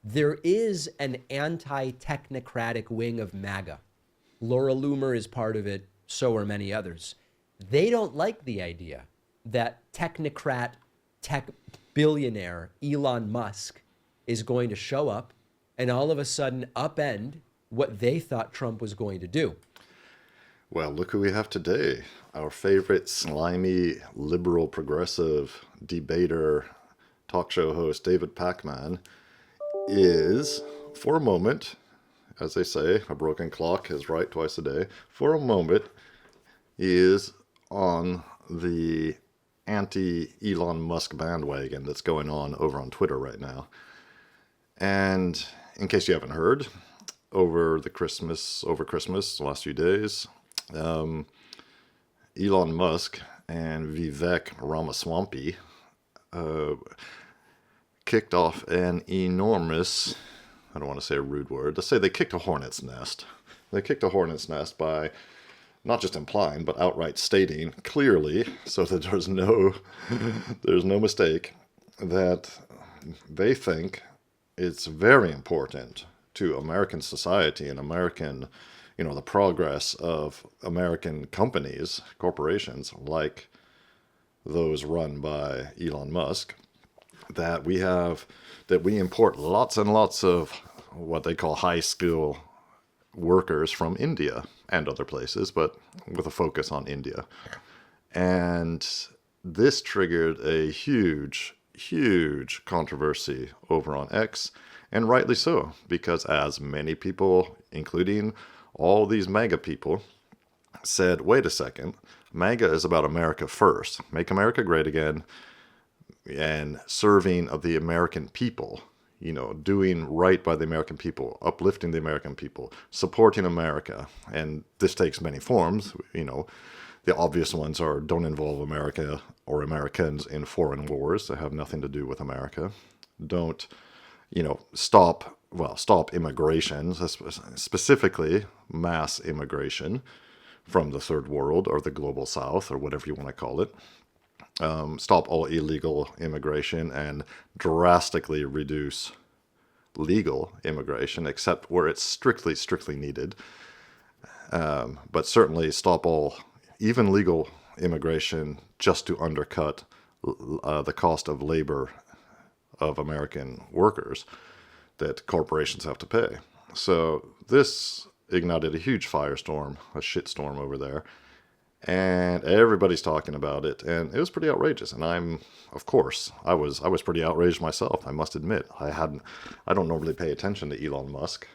there is an anti-technocratic wing of MAGA. Laura Loomer is part of it. So are many others. They don't like the idea that technocrat, tech billionaire Elon Musk is going to show up and all of a sudden upend what they thought Trump was going to do. Well, look who we have today. Our favorite slimy, liberal, progressive debater, talk show host, David Pakman, is, for a moment, as they say, a broken clock is right twice a day. For a moment, he is on the anti-Elon Musk bandwagon that's going on over on Twitter right now. And in case you haven't heard, over Christmas, the last few days, Elon Musk and Vivek Ramaswamy kicked off an enormous, I don't want to say a rude word, let's say they kicked a hornet's nest. They kicked a hornet's nest by not just implying, but outright stating clearly, so that there's no mistake, that they think it's very important to American society and American, the progress of American companies, corporations like those run by Elon Musk, that we import lots and lots of what they call high skill workers from India and other places, but with a focus on India. And this triggered a huge controversy over on X, and rightly so, because as many people, including all these MAGA people, said, wait a second, MAGA is about America first. Make America great again, and serving of the American people, doing right by the American people, uplifting the American people, supporting America. And this takes many forms. The obvious ones are don't involve America or Americans in foreign wars that have nothing to do with America. Don't, stop immigration, specifically mass immigration from the third world or the global south or whatever you want to call it. Stop all illegal immigration and drastically reduce legal immigration, except where it's strictly needed. But certainly stop all, even legal immigration, just to undercut the cost of labor of American workers that corporations have to pay. So this ignited a huge firestorm, a shitstorm over there. And everybody's talking about it, and it was pretty outrageous. And I was pretty outraged myself, I must admit. I don't normally pay attention to Elon Musk.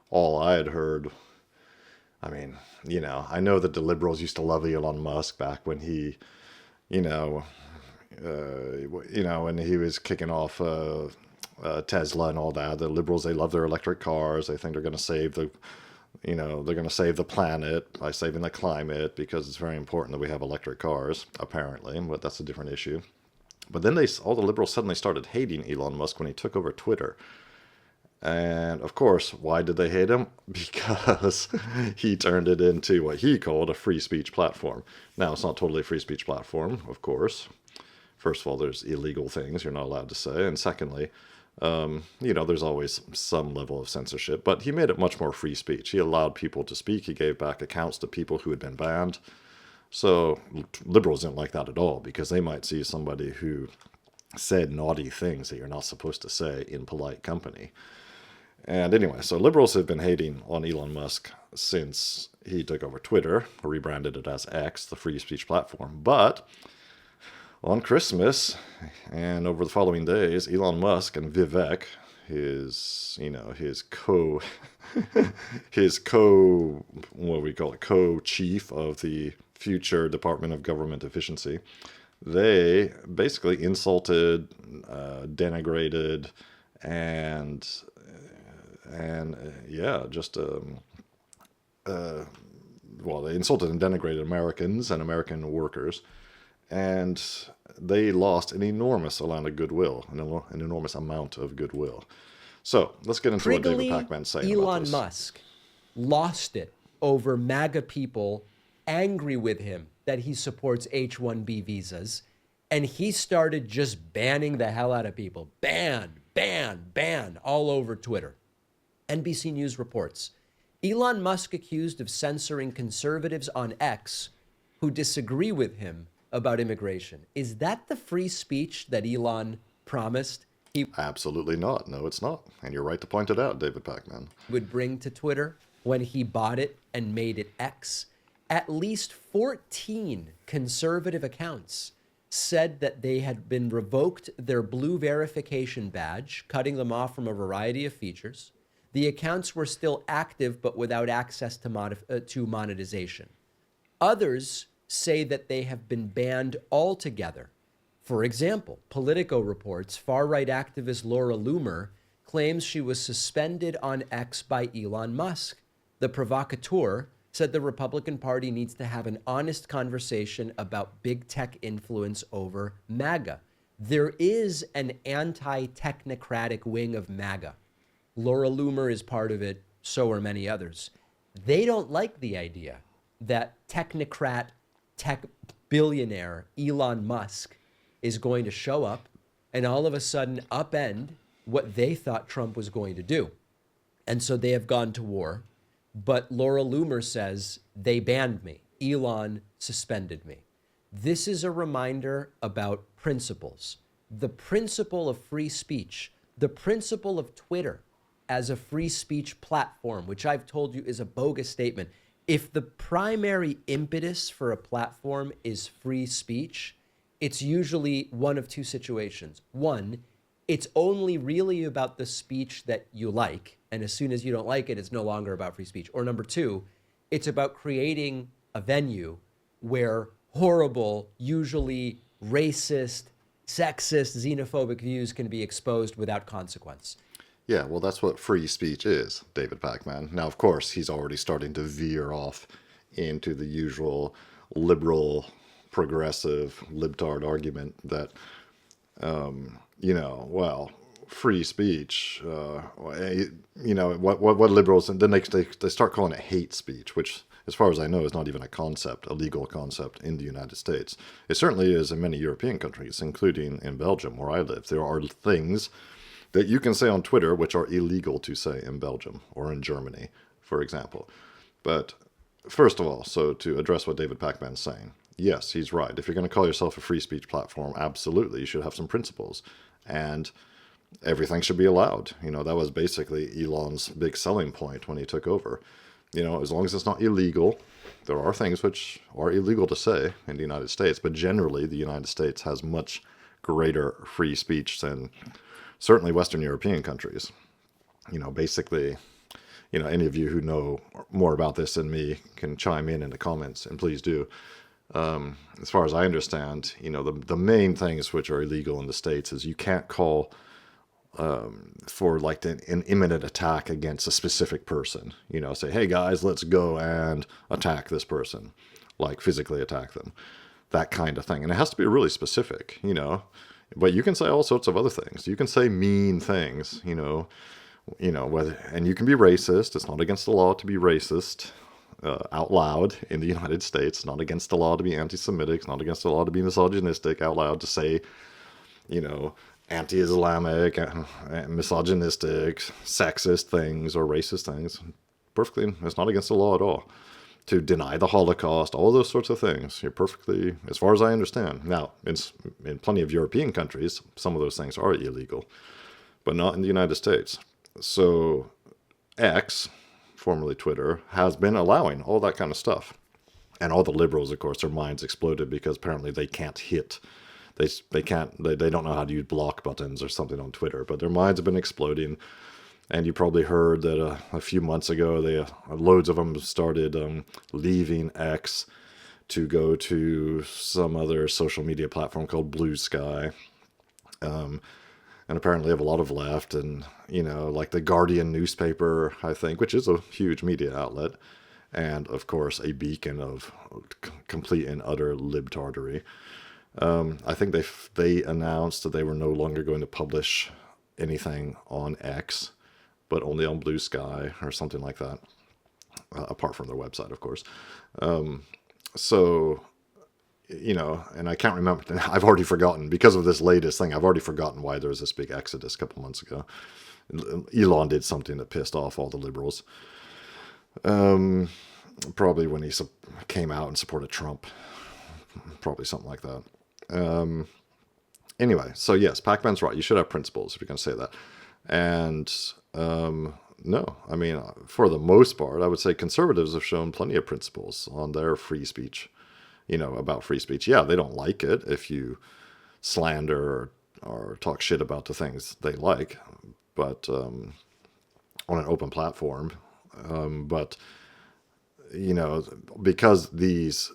All I had heard, I know that the liberals used to love Elon Musk back when he, when he was kicking off Tesla and all that. The liberals, they love their electric cars. They think they're going to save the planet by saving the climate, because it's very important that we have electric cars, apparently, but that's a different issue. But then all the liberals suddenly started hating Elon Musk when he took over Twitter. And of course, why did they hate him? Because he turned it into what he called a free speech platform. Now, it's not totally a free speech platform, of course. First of all, there's illegal things you're not allowed to say. And secondly, there's always some level of censorship, but he made it much more free speech. He allowed people to speak. He gave back accounts to people who had been banned. So liberals didn't like that at all, because they might see somebody who said naughty things that you're not supposed to say in polite company. And anyway, so liberals have been hating on Elon Musk since he took over Twitter, rebranded it as X, the free speech platform. But on Christmas and over the following days, Elon Musk and Vivek, his co-chief of the future Department of Government Efficiency, they basically insulted, denigrated, and they insulted and denigrated Americans and American workers. And they lost an enormous amount of goodwill, an enormous amount of goodwill. So let's get into what David Pakman's saying about this. Elon Musk lost it over MAGA people angry with him that he supports H-1B visas, and he started just banning the hell out of people. Ban, ban, all over Twitter. NBC News reports Elon Musk accused of censoring conservatives on X who disagree with him about immigration. Is that the free speech that Elon promised he Absolutely not. No, it's not. And you're right to point it out, David Pakman. would bring to Twitter when he bought it and made it X? At least 14 conservative accounts said that they had been revoked their blue verification badge, cutting them off from a variety of features. The accounts were still active, but without access to monetization. Others say that they have been banned altogether. For example, Politico reports far-right activist Laura Loomer claims she was suspended on X by Elon Musk. The provocateur said the Republican Party needs to have an honest conversation about big tech influence over MAGA. There is an anti-technocratic wing of MAGA. Laura Loomer is part of it, so are many others. They don't like the idea that technocrat, tech billionaire Elon Musk is going to show up and all of a sudden upend what they thought Trump was going to do. And so they have gone to war. But Laura Loomer says, they banned me. Elon suspended me. This is a reminder about principles. The principle of free speech, the principle of Twitter as a free speech platform, which I've told you is a bogus statement. If the primary impetus for a platform is free speech, it's usually one of two situations. One, it's only really about the speech that you like, and as soon as you don't like it, it's no longer about free speech. Or number two, it's about creating a venue where horrible, usually racist, sexist, xenophobic views can be exposed without consequence. Yeah, well, that's what free speech is, David Pakman. Now, of course, he's already starting to veer off into the usual liberal, progressive, libtard argument that, well, free speech, what liberals, and then they start calling it hate speech, which, as far as I know, is not even a concept, a legal concept in the United States. It certainly is in many European countries, including in Belgium, where I live. There are things that you can say on Twitter which are illegal to say in Belgium or in Germany, for example. But first of all, so to address what David Pakman's saying, yes, he's right. If you're going to call yourself a free speech platform, absolutely, you should have some principles. And everything should be allowed. That was basically Elon's big selling point when he took over. As long as it's not illegal, there are things which are illegal to say in the United States, but generally the United States has much greater free speech than certainly Western European countries. Basically, any of you who know more about this than me can chime in the comments, and please do. As far as I understand, the main things which are illegal in the States is you can't call for like an imminent attack against a specific person. Say, hey guys, let's go and attack this person, like physically attack them, that kind of thing. And it has to be really specific, But you can say all sorts of other things. You can say mean things, whether, and you can be racist. It's not against the law to be racist out loud in the United States. It's not against the law to be anti-Semitic. It's not against the law to be misogynistic out loud, to say, anti-Islamic, misogynistic, sexist things or racist things. Perfectly, it's not against the law at all. To deny the Holocaust, all those sorts of things. You're perfectly, as far as I understand. Now, in plenty of European countries, some of those things are illegal, but not in the United States. So X, formerly Twitter, has been allowing all that kind of stuff. And all the liberals, of course, their minds exploded because apparently they can't hit. They don't know how to use block buttons or something on Twitter, but their minds have been exploding. And you probably heard that a few months ago, loads of them started leaving X to go to some other social media platform called Blue Sky. And apparently have a lot of left. And, like the Guardian newspaper, I think, which is a huge media outlet. And, of course, a beacon of complete and utter libtardery. I think they announced that they were no longer going to publish anything on X, but only on Blue Sky or something like that, apart from their website, of course. So and I can't remember. I've already forgotten because of this latest thing. I've already forgotten why there was this big exodus a couple months ago. Elon did something that pissed off all the liberals. Probably when he came out and supported Trump. Probably something like that. Anyway, so yes, Pakman's right. You should have principles if you're going to say that. And no, I mean, for the most part, I would say conservatives have shown plenty of principles on their free speech, about free speech. Yeah, they don't like it if you slander or talk shit about the things they like, but on an open platform. But, because these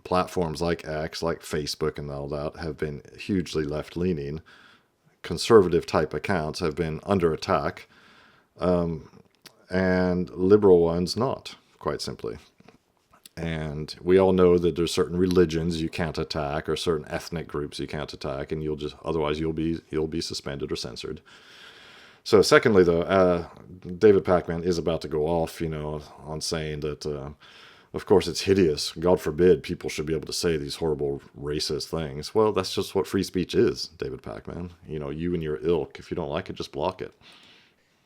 platforms like X, like Facebook and all that have been hugely left-leaning, conservative type accounts have been under attack, and liberal ones not, quite simply. And we all know that there's certain religions you can't attack or certain ethnic groups you can't attack, and otherwise you'll be suspended or censored. So secondly, though, David Pakman is about to go off, on saying that, of course, it's hideous. God forbid people should be able to say these horrible racist things. Well, that's just what free speech is, David Pakman. You and your ilk, if you don't like it, just block it.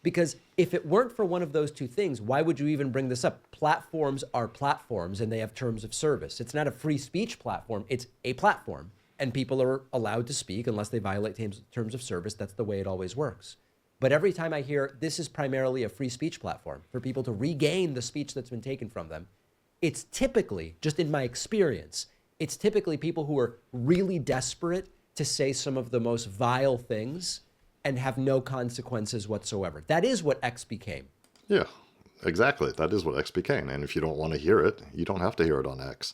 Because if it weren't for one of those two things, why would you even bring this up? Platforms are platforms and they have terms of service. It's not a free speech platform. It's a platform. And people are allowed to speak unless they violate terms of service. That's the way it always works. But every time I hear this is primarily a free speech platform for people to regain the speech that's been taken from them, it's typically, just in my experience, it's typically people who are really desperate to say some of the most vile things and have no consequences whatsoever. That is what X became. Yeah, exactly. That is what X became. And if you don't want to hear it, you don't have to hear it on X.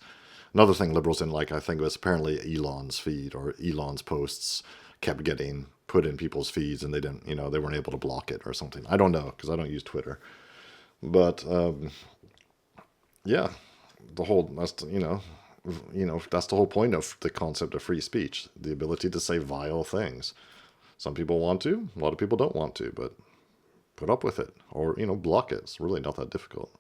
Another thing liberals didn't like, I think, was apparently Elon's feed or Elon's posts kept getting put in people's feeds and they didn't, they weren't able to block it or something. I don't know because I don't use Twitter. But yeah, that's the whole point of the concept of free speech, the ability to say vile things. Some people want to, a lot of people don't want to, but put up with it or, block it. It's really not that difficult.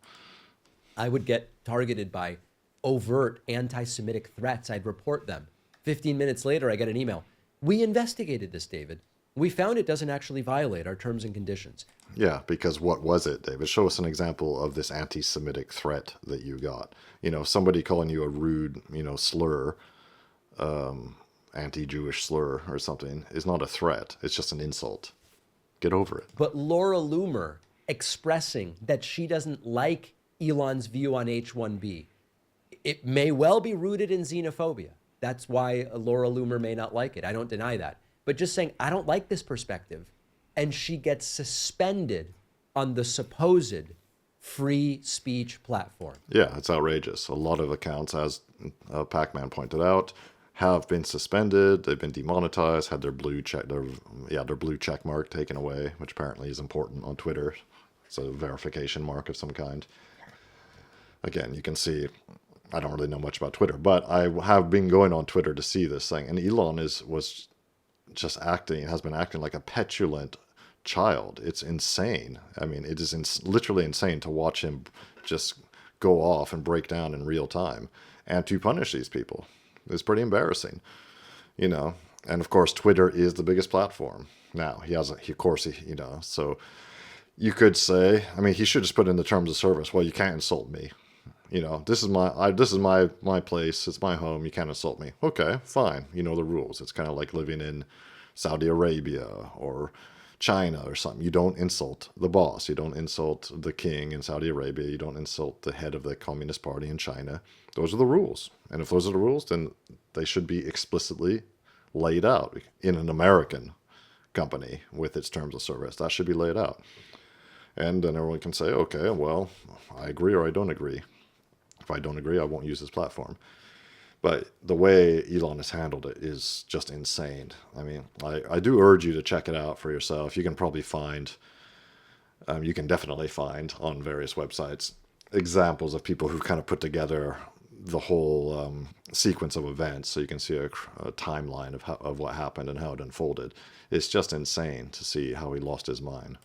I would get targeted by overt anti-Semitic threats. I'd report them. 15 minutes later, I get an email. We investigated this, David. We found it doesn't actually violate our terms and conditions. Yeah, because what was it, David? Show us an example of this anti-Semitic threat that you got. Somebody calling you a rude, slur, anti-Jewish slur or something is not a threat. It's just an insult. Get over it. But Laura Loomer expressing that she doesn't like Elon's view on H-1B, it may well be rooted in xenophobia. That's why Laura Loomer may not like it. I don't deny that. But just saying, I don't like this perspective. And she gets suspended on the supposed free speech platform. Yeah, it's outrageous. A lot of accounts, as Pakman pointed out, have been suspended. They've been demonetized, had their blue check mark taken away, which apparently is important on Twitter. It's a verification mark of some kind. Again, you can see, I don't really know much about Twitter, but I have been going on Twitter to see this thing. And Elon has been acting like a petulant child. It's insane. I mean, it is literally insane to watch him just go off and break down in real time and to punish these people. It's pretty embarrassing, And of course, Twitter is the biggest platform now. So you could say, I mean, he should just put in the terms of service. Well, you can't insult me. This is my place. It's my home. You can't insult me. Okay, fine. The rules. It's kind of like living in Saudi Arabia or China or something. You don't insult the boss. You don't insult the king in Saudi Arabia. You don't insult the head of the Communist Party in China. Those are the rules. And if those are the rules, then they should be explicitly laid out in an American company with its terms of service. That should be laid out. And then everyone can say, okay, well, I agree or I don't agree. If I don't agree, I won't use this platform. But the way Elon has handled it is just insane. I mean, I do urge you to check it out for yourself. You can probably you can definitely find on various websites examples of people who've kind of put together the whole sequence of events, so you can see a timeline of what happened and how it unfolded. It's just insane to see how he lost his mind.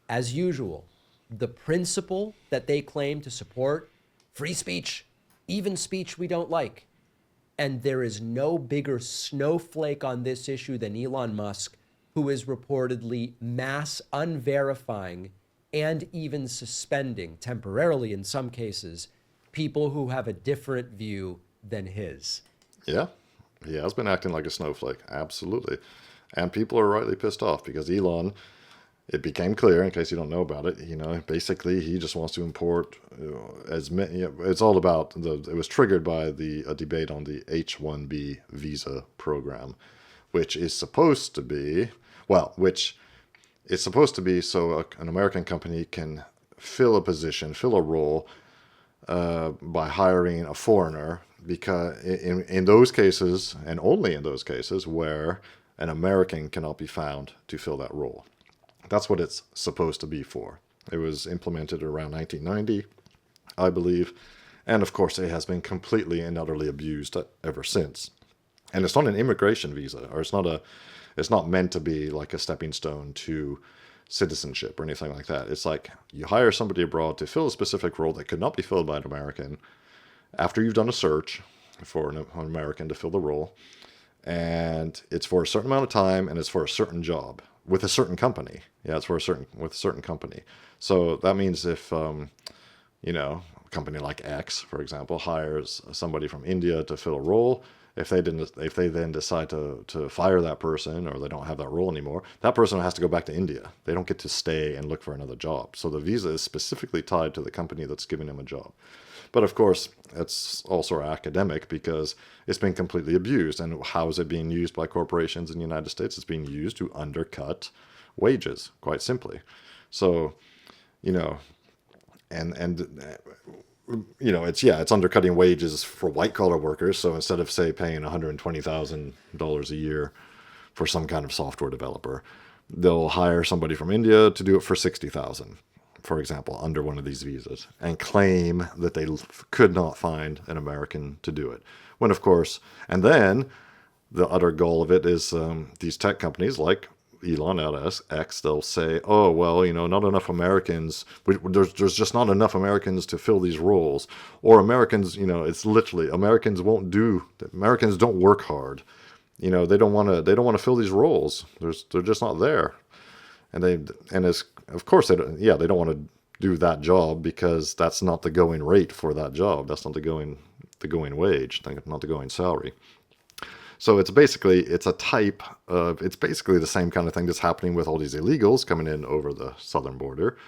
As usual, the principle that they claim to support, free speech, even speech we don't like, And there is no bigger snowflake on this issue than Elon Musk, who is reportedly mass unverifying and even suspending, temporarily in some cases, people who have a different view than his. Yeah, he has been acting like a snowflake, absolutely. And people are rightly pissed off because Elon, it became clear, in case you don't know about it, basically he just wants to import as many. It's all about it was triggered by a debate on the H-1B visa program, which is supposed to be, which is supposed to be so an American company can fill a role by hiring a foreigner, because in those cases, and only in those cases, where an American cannot be found to fill that role. That's what it's supposed to be for. It was implemented around 1990, I believe, and of course it has been completely and utterly abused ever since. And it's not an immigration visa, or it's not meant to be like a stepping stone to citizenship or anything like that. It's like you hire somebody abroad to fill a specific role that could not be filled by an American after you've done a search for an American to fill the role, and it's for a certain amount of time, and it's for a certain job with a certain company. Yeah, it's with a certain company. So that means if a company like X, for example, hires somebody from India to fill a role, if they then decide to fire that person, or they don't have that role anymore, that person has to go back to India. They don't get to stay and look for another job. So the visa is specifically tied to the company that's giving them a job. But of course, it's also academic because it's been completely abused. And how is it being used by corporations in the United States? It's being used to undercut wages, quite simply. So, it's undercutting wages for white collar workers. So instead of, say, paying $120,000 a year for some kind of software developer, they'll hire somebody from India to do it for $60,000. For example, under one of these visas, and claim that they could not find an American to do it. When, of course, and then the utter goal of it is these tech companies like Elon at X, they'll say, oh, well, not enough Americans, there's just not enough Americans to fill these roles. Or Americans, it's literally, Americans don't work hard. They don't want to fill these roles. They're just not there. Of course, they don't want to do that job because that's not the going rate for that job. That's not the going wage, not the going salary. So it's basically the same kind of thing that's happening with all these illegals coming in over the southern border.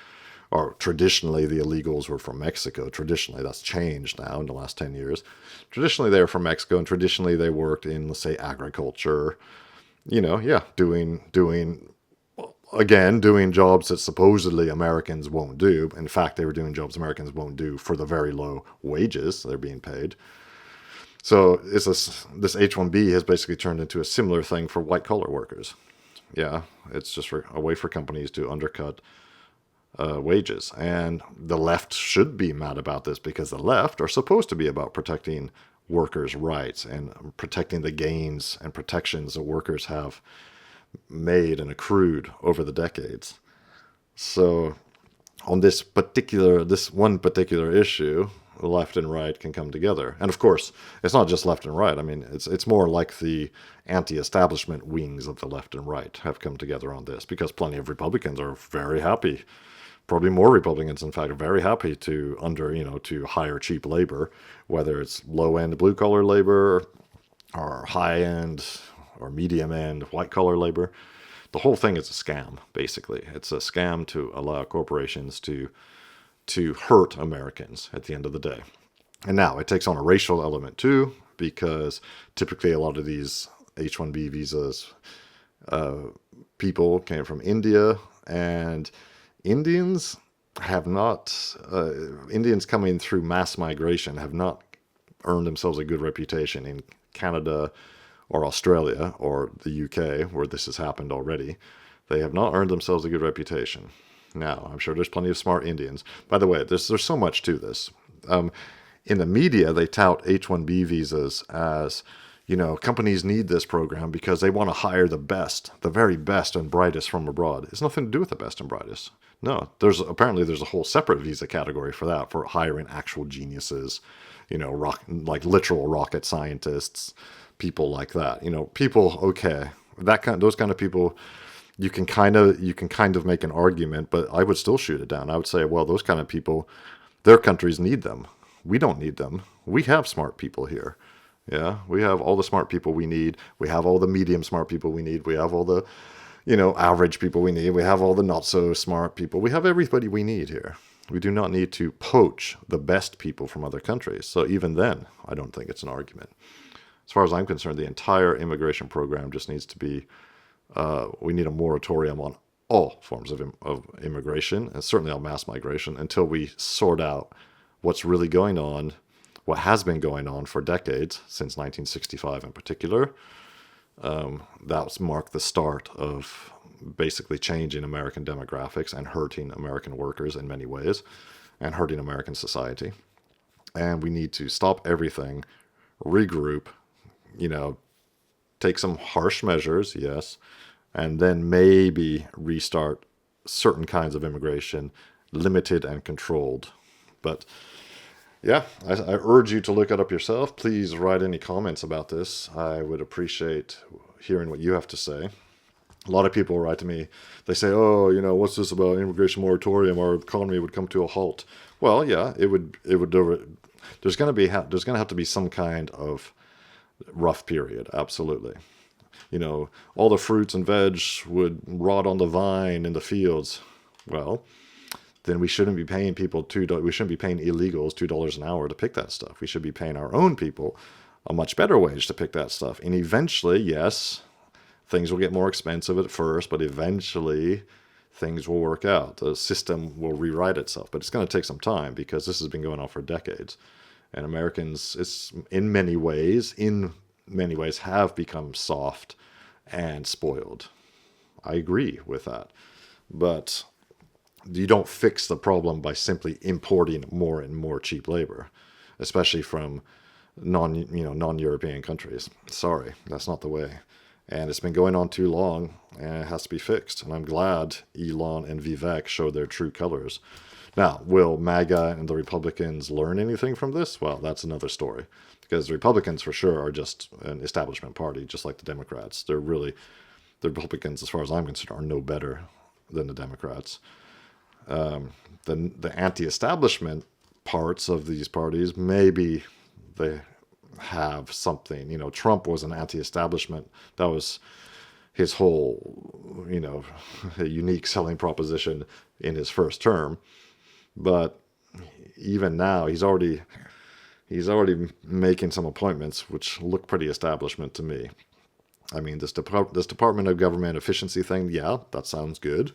Or traditionally, the illegals were from Mexico. Traditionally, that's changed now in the last 10 years. Traditionally, they were from Mexico, and traditionally they worked in, let's say, agriculture. Doing jobs that supposedly Americans won't do. In fact, they were doing jobs Americans won't do for the very low wages they're being paid. So this H-1B has basically turned into a similar thing for white-collar workers. Yeah, it's just a way for companies to undercut wages. And the left should be mad about this because the left are supposed to be about protecting workers' rights and protecting the gains and protections that workers have made and accrued over the decades. So on this one particular issue, the left and right can come together. And of course, it's not just left and right. I mean, it's more like the anti-establishment wings of the left and right have come together on this, because plenty of Republicans are very happy. Probably more Republicans, in fact, are very happy to hire cheap labor, whether it's low-end blue-collar labor or high-end or medium-end white-collar labor. The whole thing is a scam, basically. It's a scam to allow corporations to hurt Americans at the end of the day. And now it takes on a racial element too, because typically a lot of these H-1B visas, people came from India, and Indians coming through mass migration have not earned themselves a good reputation in Canada or Australia or the UK, where this has happened already. They have not earned themselves a good reputation. Now, I'm sure there's plenty of smart Indians. By the way, there's so much to this. In the media, they tout H-1B visas as, Companies need this program because they want to hire the best, the very best and brightest from abroad. It's nothing to do with the best and brightest. No, there's a whole separate visa category for that, for hiring actual geniuses, like literal rocket scientists, people like that. People, okay, those kind of people, you can kind of make an argument, but I would still shoot it down. I would say, well, those kind of people, their countries need them. We don't need them. We have smart people here. Yeah, we have all the smart people we need. We have all the medium smart people we need. We have all the, average people we need. We have all the not so smart people. We have everybody we need here. We do not need to poach the best people from other countries. So even then, I don't think it's an argument. As far as I'm concerned, the entire immigration program just needs to be, we need a moratorium on all forms of immigration, and certainly on mass migration, until we sort out what's really going on, what has been going on for decades, since 1965 in particular. That marked the start of basically changing American demographics and hurting American workers in many ways, and hurting American society. And we need to stop everything, regroup, take some harsh measures, yes, and then maybe restart certain kinds of immigration, limited and controlled. But yeah, I urge you to look it up yourself. Please write any comments about this. I would appreciate hearing what you have to say. A lot of people write to me. They say, oh, what's this about immigration moratorium? Our economy would come to a halt. Well, yeah, it would. There's going to have to be some kind of rough period. Absolutely. All the fruits and veg would rot on the vine in the fields. Well, then we shouldn't be paying people $2. We shouldn't be paying illegals $2 an hour to pick that stuff. We should be paying our own people a much better wage to pick that stuff. And eventually, yes, things will get more expensive at first, but eventually things will work out. The system will rewrite itself, but it's going to take some time because this has been going on for decades. And Americans, in many ways, have become soft and spoiled. I agree with that. But you don't fix the problem by simply importing more and more cheap labor, especially from non-European countries. Sorry, that's not the way. And it's been going on too long, and it has to be fixed. And I'm glad Elon and Vivek showed their true colors. Now, will MAGA and the Republicans learn anything from this? Well, that's another story. Because the Republicans, for sure, are just an establishment party, just like the Democrats. The Republicans, as far as I'm concerned, are no better than the Democrats. The anti-establishment parts of these parties, maybe they have something. Trump was an anti-establishment. That was his whole, unique selling proposition in his first term. But even now, he's already making some appointments which look pretty establishment to me. I mean, this Department of Government Efficiency thing, yeah, that sounds good.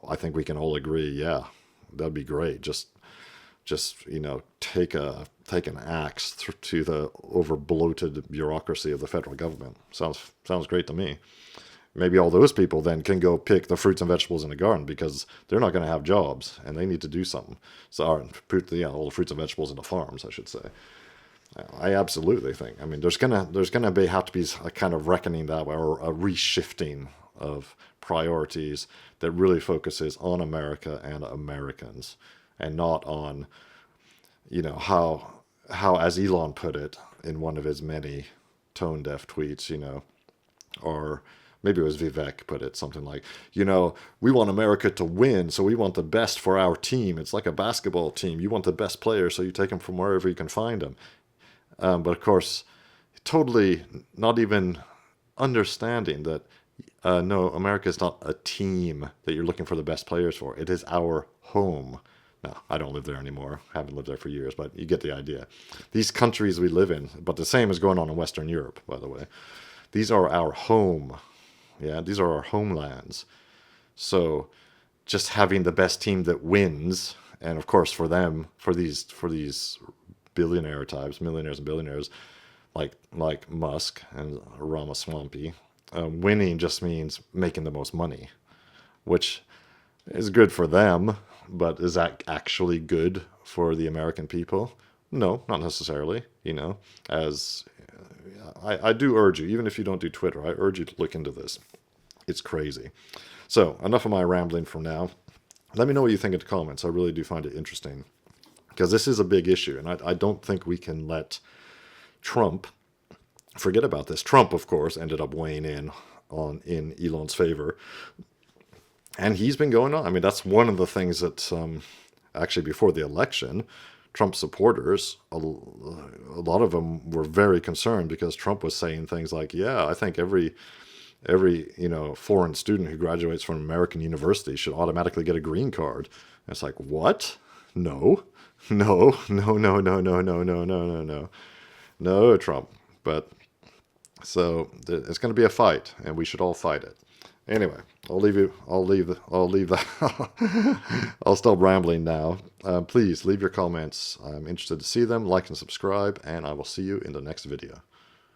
I think we can all agree, yeah, that'd be great. Just take an axe to the over bloated bureaucracy of the federal government. Sounds great to me. Maybe all those people then can go pick the fruits and vegetables in the garden because they're not going to have jobs and they need to do something. So put all the fruits and vegetables into farms, I should say. I absolutely think. I mean, there's gonna have to be a kind of reckoning that way, or a reshifting of priorities that really focuses on America and Americans, and not on, how as Elon put it in one of his many tone-deaf tweets, or maybe it was Vivek put it, something like, we want America to win, so we want the best for our team. It's like a basketball team. You want the best players, so you take them from wherever you can find them. But of course, totally not even understanding that, no, America is not a team that you're looking for the best players for. It is our home. Now, I don't live there anymore. I haven't lived there for years, but you get the idea. These countries we live in, but the same is going on in Western Europe, by the way. These are our home. Yeah, these are our homelands. So just having the best team that wins, and of course for them, for these billionaire types, millionaires and billionaires, like Musk and Ramaswamy, winning just means making the most money, which is good for them, but is that actually good for the American people? No, not necessarily. As I do urge you, even if you don't do Twitter, I urge you to look into this. It's crazy. So, enough of my rambling for now. Let me know what you think in the comments. I really do find it interesting. Because this is a big issue, and I don't think we can let Trump forget about this. Trump, of course, ended up weighing in Elon's favor. And he's been going on. I mean, that's one of the things that, actually, before the election, Trump supporters, a lot of them were very concerned because Trump was saying things like, yeah, I think every foreign student who graduates from an American university should automatically get a green card. And it's like, what? No, no, no, no, no, no, no, no, no, no, no, no, Trump. But so it's going to be a fight, and we should all fight it. Anyway, I'll leave that. I'll stop rambling now. Please leave your comments. I'm interested to see them. Like and subscribe, and I will see you in the next video.